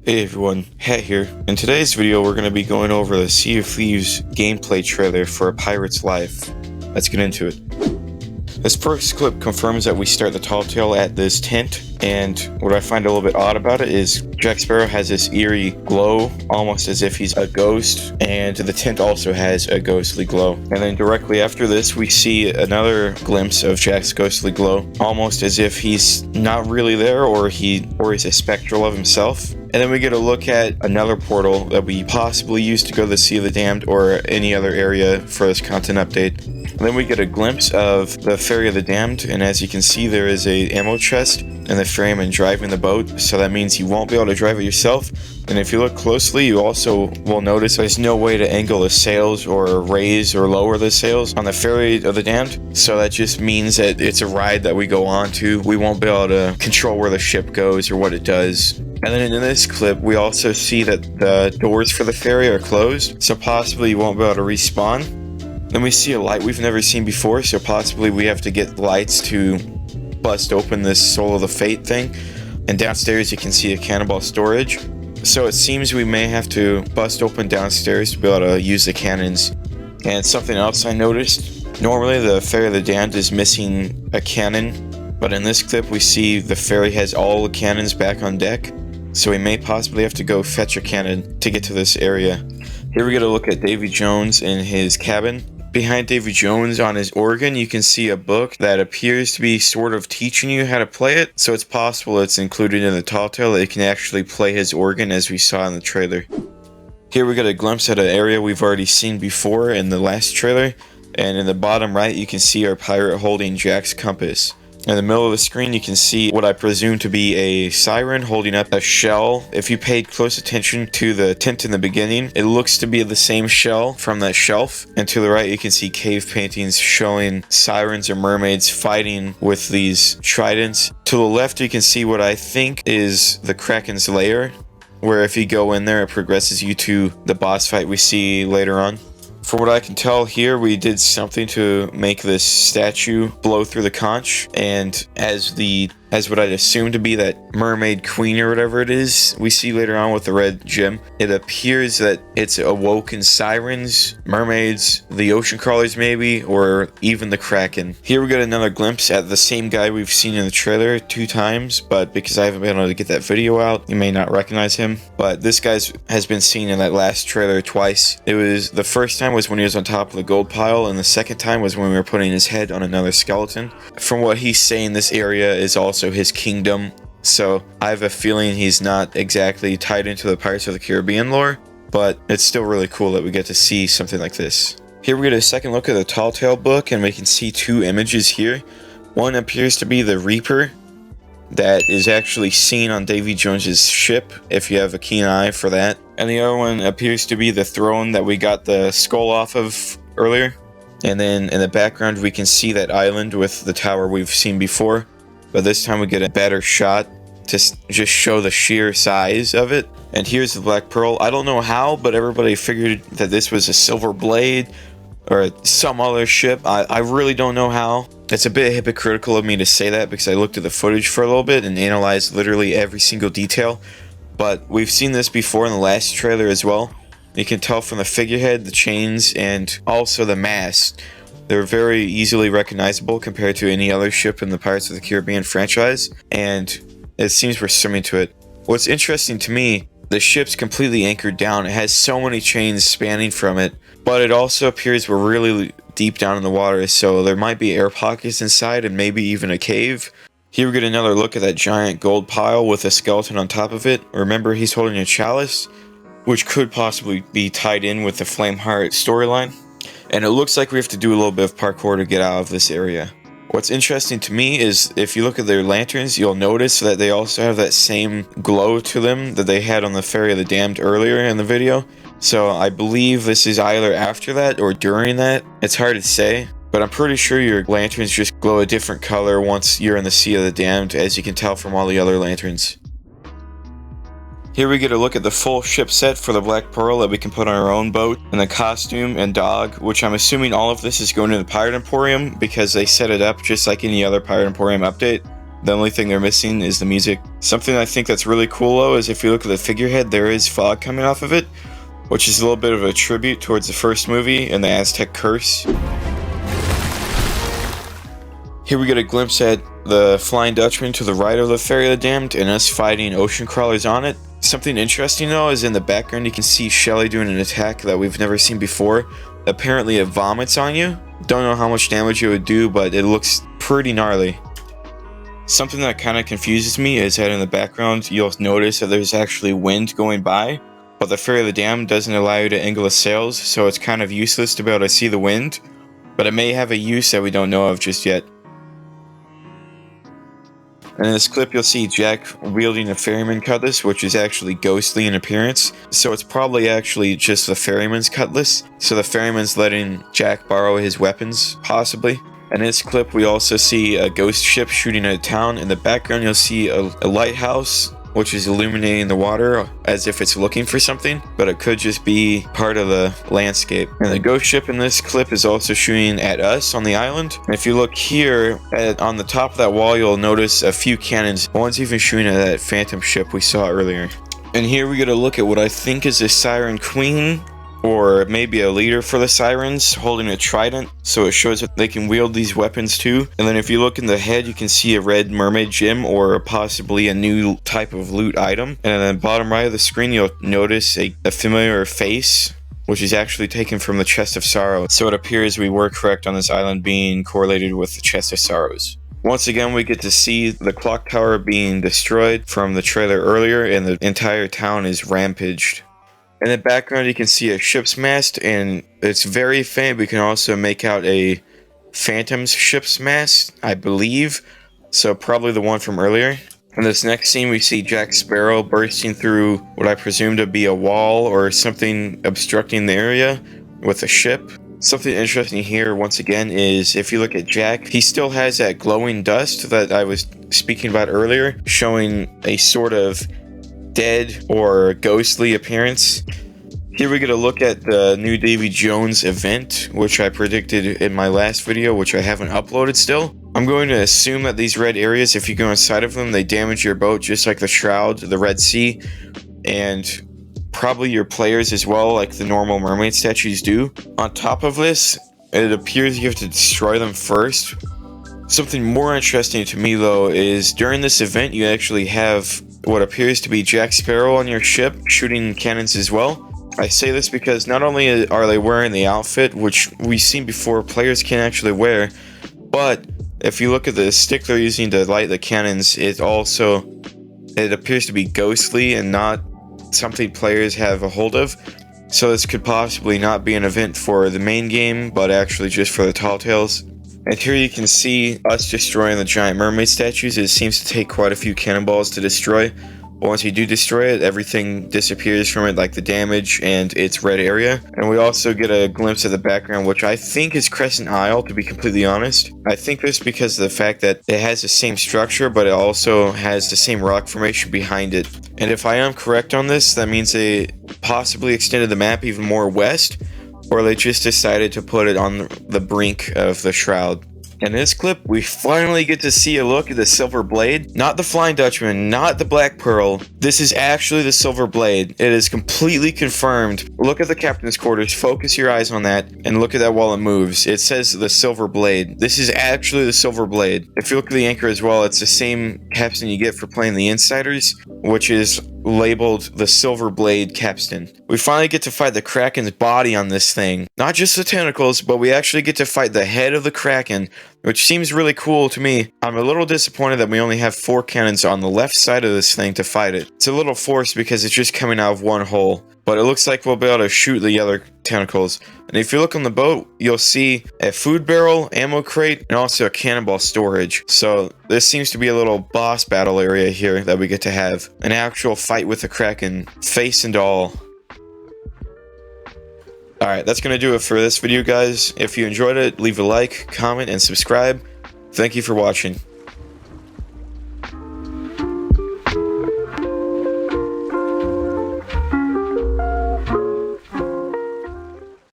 Hey everyone, Hat here. In today's video we're going to be going over the Sea of Thieves gameplay trailer for A Pirate's Life. Let's get into it. This first clip confirms that we start the tall tale at this tent, and what I find a little bit odd about it is Jack Sparrow has this eerie glow, almost as if he's a ghost, and the tent also has a ghostly glow. And then directly after this we see another glimpse of Jack's ghostly glow, almost as if he's not really there or he's a spectral of himself. And then we get a look at another portal that we possibly use to go to the Sea of the Damned or any other area for this content update. And then we get a glimpse of the Ferry of the Damned, and as you can see there is a ammo chest in the frame and driving the boat, so that means you won't be able to drive it yourself. And if you look closely, you also will notice there's no way to angle the sails or raise or lower the sails on the Ferry of the Damned, so that just means that it's a ride that we go on to. We won't be able to control where the ship goes or what it does. And then in this clip, we also see that the doors for the ferry are closed, so possibly you won't be able to respawn. Then we see a light we've never seen before, so possibly we have to get lights to bust open this Soul of the Fate thing. And downstairs you can see a cannonball storage. So it seems we may have to bust open downstairs to be able to use the cannons. And something else I noticed, normally the Ferry of the Damned is missing a cannon, but in this clip we see the ferry has all the cannons back on deck. So we may possibly have to go fetch a cannon to get to this area. Here we get a look at Davy Jones in his cabin. Behind Davy Jones on his organ, you can see a book that appears to be sort of teaching you how to play it. So it's possible it's included in the tall tale that you can actually play his organ as we saw in the trailer. Here we get a glimpse at an area we've already seen before in the last trailer. And in the bottom right, you can see our pirate holding Jack's compass. In the middle of the screen, you can see what I presume to be a siren holding up a shell. If you paid close attention to the tent in the beginning, it looks to be the same shell from that shelf. And to the right, you can see cave paintings showing sirens or mermaids fighting with these tridents. To the left, you can see what I think is the Kraken's lair, where if you go in there, it progresses you to the boss fight we see later on. From what I can tell here, we did something to make this statue blow through the conch, and as what I'd assume to be that mermaid queen or whatever it is we see later on with the red gem, it appears that it's awoken sirens, mermaids, the ocean crawlers maybe, or even the Kraken. Here we get another glimpse at the same guy we've seen in the trailer 2 times, but because I haven't been able to get that video out, you may not recognize him. But this guy has been seen in that last trailer twice. The first time was when he was on top of the gold pile, and the second time was when we were putting his head on another skeleton. From what he's saying, this area is also his kingdom, so I have a feeling he's not exactly tied into the Pirates of the Caribbean lore, but it's still really cool that we get to see something like this. Here we get a second look at the Tall Tale book, and we can see 2 images here. One appears to be the Reaper that is actually seen on Davy Jones's ship, if you have a keen eye for that. And the other one appears to be the throne that we got the skull off of earlier. And then in the background we can see that island with the tower we've seen before. But this time we get a better shot to just show the sheer size of it. And here's the Black Pearl. I don't know how, but everybody figured that this was a Silver Blade or some other ship. I really don't know how. It's a bit hypocritical of me to say that because I looked at the footage for a little bit and analyzed literally every single detail. But we've seen this before in the last trailer as well. You can tell from the figurehead, the chains, and also the mast. They're very easily recognizable compared to any other ship in the Pirates of the Caribbean franchise, and it seems we're swimming to it. What's interesting to me, the ship's completely anchored down. It has so many chains spanning from it, but it also appears we're really deep down in the water, so there might be air pockets inside and maybe even a cave. Here we get another look at that giant gold pile with a skeleton on top of it. Remember, he's holding a chalice, which could possibly be tied in with the Flameheart storyline. And it looks like we have to do a little bit of parkour to get out of this area. What's interesting to me is if you look at their lanterns, you'll notice that they also have that same glow to them that they had on the Ferry of the Damned earlier in the video. So I believe this is either after that or during that. It's hard to say, but I'm pretty sure your lanterns just glow a different color once you're in the Sea of the Damned, as you can tell from all the other lanterns. Here we get a look at the full ship set for the Black Pearl that we can put on our own boat, and the costume and dog, which I'm assuming all of this is going to the Pirate Emporium because they set it up just like any other Pirate Emporium update. The only thing they're missing is the music. Something I think that's really cool though is if you look at the figurehead, there is fog coming off of it, which is a little bit of a tribute towards the first movie and the Aztec curse. Here we get a glimpse at the Flying Dutchman to the right of the Ferry of the Damned and us fighting ocean crawlers on it. Something interesting though is in the background you can see Shelly doing an attack that we've never seen before. Apparently it vomits on you. Don't know how much damage it would do, but it looks pretty gnarly. Something that kind of confuses me is that in the background you'll notice that there's actually wind going by, but the Ferry of the Damned doesn't allow you to angle the sails, so it's kind of useless to be able to see the wind, but it may have a use that we don't know of just yet. And in this clip you'll see Jack wielding a ferryman cutlass, which is actually ghostly in appearance, so it's probably actually just the ferryman's cutlass, so the ferryman's letting Jack borrow his weapons, possibly. In this clip we also see a ghost ship shooting at a town. In the background you'll see a lighthouse which is illuminating the water as if it's looking for something, but it could just be part of the landscape. And the ghost ship in this clip is also shooting at us on the island. And if you look here on the top of that wall, you'll notice a few cannons. One's even shooting at that phantom ship we saw earlier. And here we get a look at what I think is a Siren Queen, or maybe a leader for the Sirens, holding a trident, so it shows that they can wield these weapons too. And then if you look in the head, you can see a red mermaid gem, or possibly a new type of loot item. And then bottom right of the screen, you'll notice a familiar face, which is actually taken from the Chest of Sorrow. So it appears we were correct on this island being correlated with the Chest of Sorrows. Once again, we get to see the clock tower being destroyed from the trailer earlier, and the entire town is rampaged. In the background you can see a ship's mast, and it's very faint. We can also make out a Phantom's ship's mast, I believe, so probably the one from earlier. In this next scene we see Jack Sparrow bursting through what I presume to be a wall or something obstructing the area with a ship. Something interesting here once again is if you look at Jack, he still has that glowing dust that I was speaking about earlier, showing a sort of dead or ghostly appearance. Here we get a look at the new Davy Jones event, which I predicted in my last video, which I haven't uploaded still. I'm going to assume that these red areas, if you go inside of them, they damage your boat just like the Shroud, the Red Sea, and probably your players as well, like the normal mermaid statues do. On top of this, it appears you have to destroy them first. Something more interesting to me though is during this event you actually have what appears to be Jack Sparrow on your ship shooting cannons as well. I say this because not only are they wearing the outfit, which we've seen before players can actually wear, but if you look at the stick they're using to light the cannons, it appears to be ghostly and not something players have a hold of. So this could possibly not be an event for the main game, but actually just for the Tall Tales. And here you can see us destroying the giant mermaid statues. It seems to take quite a few cannonballs to destroy. But once you do destroy it, everything disappears from it, like the damage and its red area. And we also get a glimpse of the background, which I think is Crescent Isle, to be completely honest. I think this because of the fact that it has the same structure, but it also has the same rock formation behind it. And if I am correct on this, that means they possibly extended the map even more west, or they just decided to put it on the brink of the Shroud. In this clip, we finally get to see a look at the Silver Blade. Not the Flying Dutchman, not the Black Pearl. This is actually the Silver Blade. It is completely confirmed. Look at the captain's quarters, focus your eyes on that, and look at that while it moves. It says the Silver Blade. This is actually the Silver Blade. If you look at the anchor as well, it's the same capstan you get for playing the Insiders, which is labeled the Silver Blade capstan. We finally get to fight the Kraken's body on this thing. Not just the tentacles, but we actually get to fight the head of the Kraken, which seems really cool to me. I'm a little disappointed that we only have 4 cannons on the left side of this thing to fight it. It's a little forced because it's just coming out of one hole, but it looks like we'll be able to shoot the other tentacles. And if you look on the boat, you'll see a food barrel, ammo crate, and also a cannonball storage. So this seems to be a little boss battle area here that we get to have. An actual fight with the Kraken, face and all. Alright, that's going to do it for this video, guys. If you enjoyed it, leave a like, comment, and subscribe. Thank you for watching.